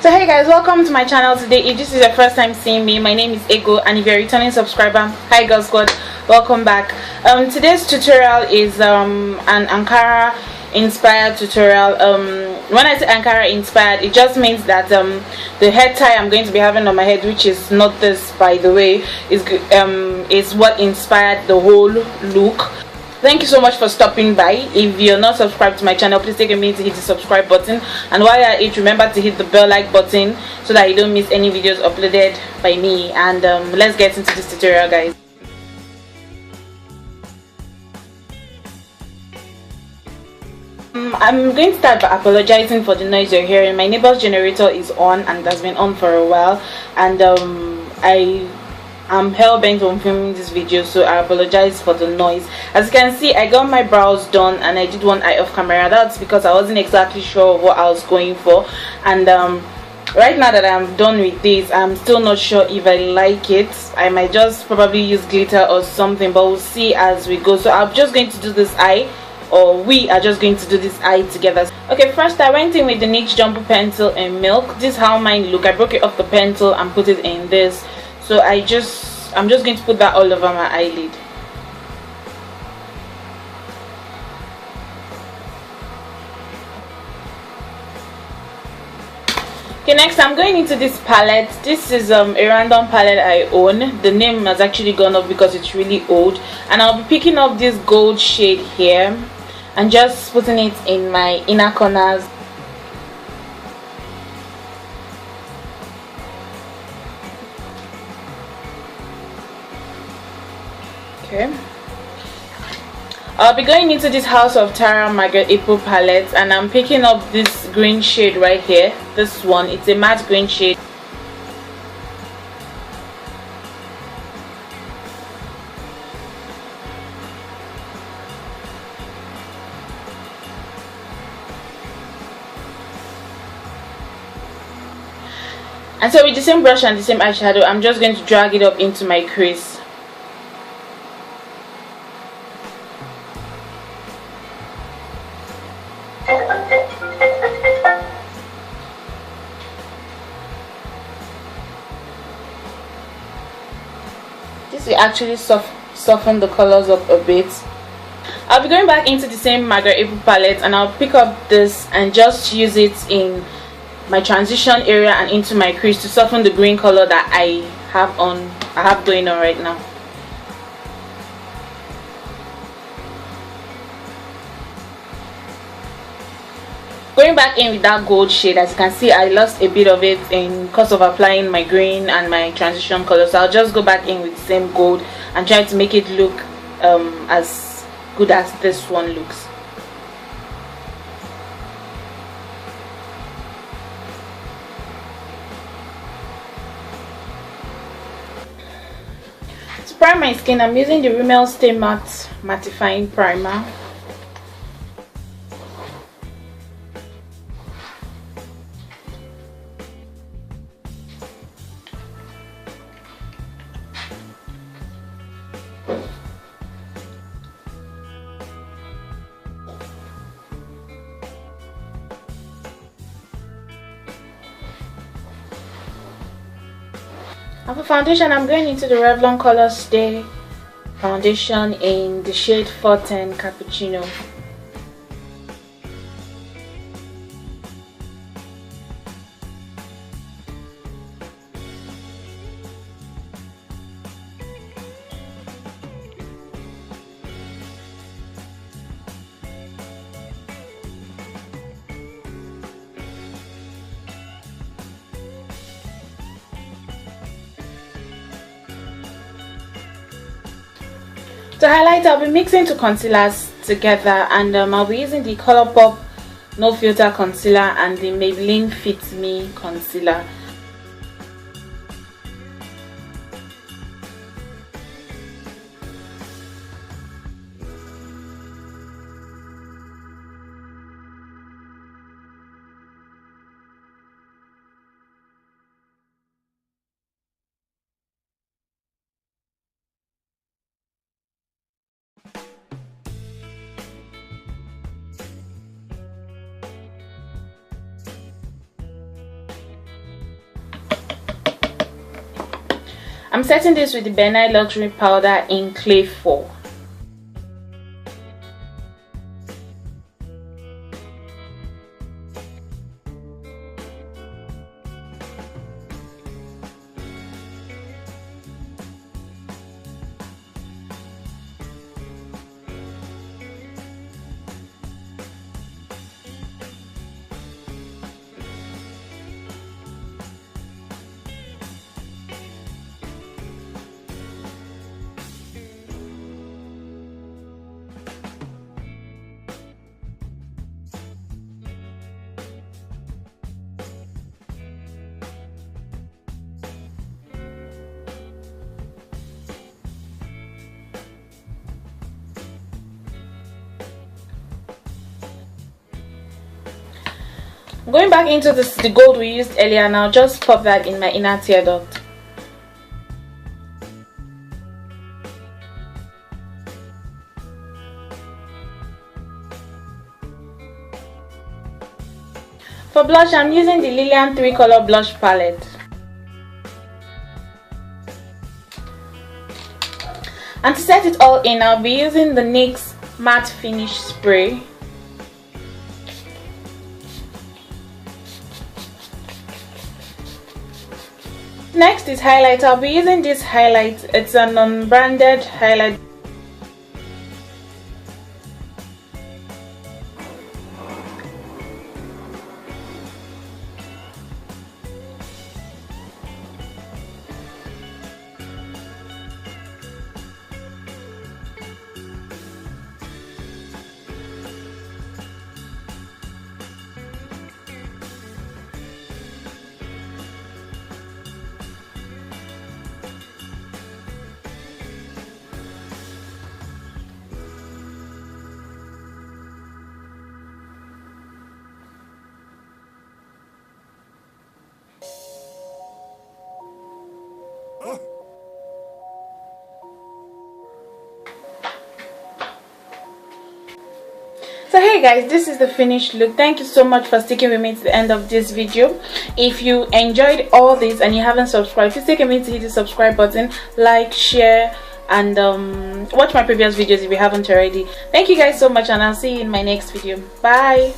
So hey guys, welcome to my channel today. If this is your first time seeing me, my name is Ego, and if you're a returning subscriber, hi Goz Squad, welcome back. Today's tutorial is an Ankara Inspired tutorial. When I say Ankara Inspired, it just means that the head tie I'm going to be having on my head, which is not this by the way, is what inspired the whole look. Thank you so much for stopping by. If you're not subscribed to my channel, please take a minute to hit the subscribe button, and while you're at it, remember to hit the bell like button so that you don't miss any videos uploaded by me. And let's get into this tutorial, guys. I'm going to start by apologizing for the noise you're hearing. My neighbor's generator is on and has been on for a while, and I'm hell-bent on filming this video, so I apologize for the noise. As you can see, I got my brows done and I did one eye off camera. That's because I wasn't exactly sure of what I was going for, and right now that I'm done with this, I'm still not sure if I like it. I might just probably use glitter or something, but we'll see as we go. So I'm just going to do this eye, or we are just going to do this eye together. Okay, first I went in with the NYX Jumbo pencil in milk. This is how mine look. I broke it off the pencil and put it in this. So I'm just going to put that all over my eyelid. Okay, next I'm going into this palette. This is a random palette I own. The name has actually gone up because it's really old, and I'll be picking up this gold shade here and just putting it in my inner corners. Okay, I'll be going into this House of Tara Margaret April palette, and I'm picking up this green shade right here. This one, it's a matte green shade. And so with the same brush and the same eyeshadow, I'm just going to drag it up into my crease. This will actually soften the colors up a bit. I'll be going back into the same Margaret April palette, and I'll pick up this and just use it in my transition area and into my crease to soften the green color that I have going on right now. Going back in with that gold shade, as you can see, I lost a bit of it because of applying my green and my transition color. So I'll just go back in with the same gold and try to make it look as good as this one looks. To prime my skin, I'm using the Rimmel Stay Matte Mattifying Primer. And for foundation, I'm going into the Revlon Color Stay foundation in the shade 410 Cappuccino. To highlight, I'll be mixing two concealers together, and I'll be using the Colourpop No Filter Concealer and the Maybelline Fit Me Concealer. I'm setting this with the Benai Luxury Powder in Clay 4. Going back into the gold we used earlier, now just pop that in my inner tear duct. For blush, I'm using the Lilian 3 color blush palette. And to set it all in, I'll be using the NYX matte finish spray. Next is highlight. I'll be using this highlight. It's a non-branded highlight. So hey guys, this is the finished look. Thank you so much for sticking with me to the end of this video. If you enjoyed all this and you haven't subscribed, please take a minute to hit the subscribe button, like, share, and watch my previous videos if you haven't already. Thank you guys so much, and I'll see you in my next video. Bye.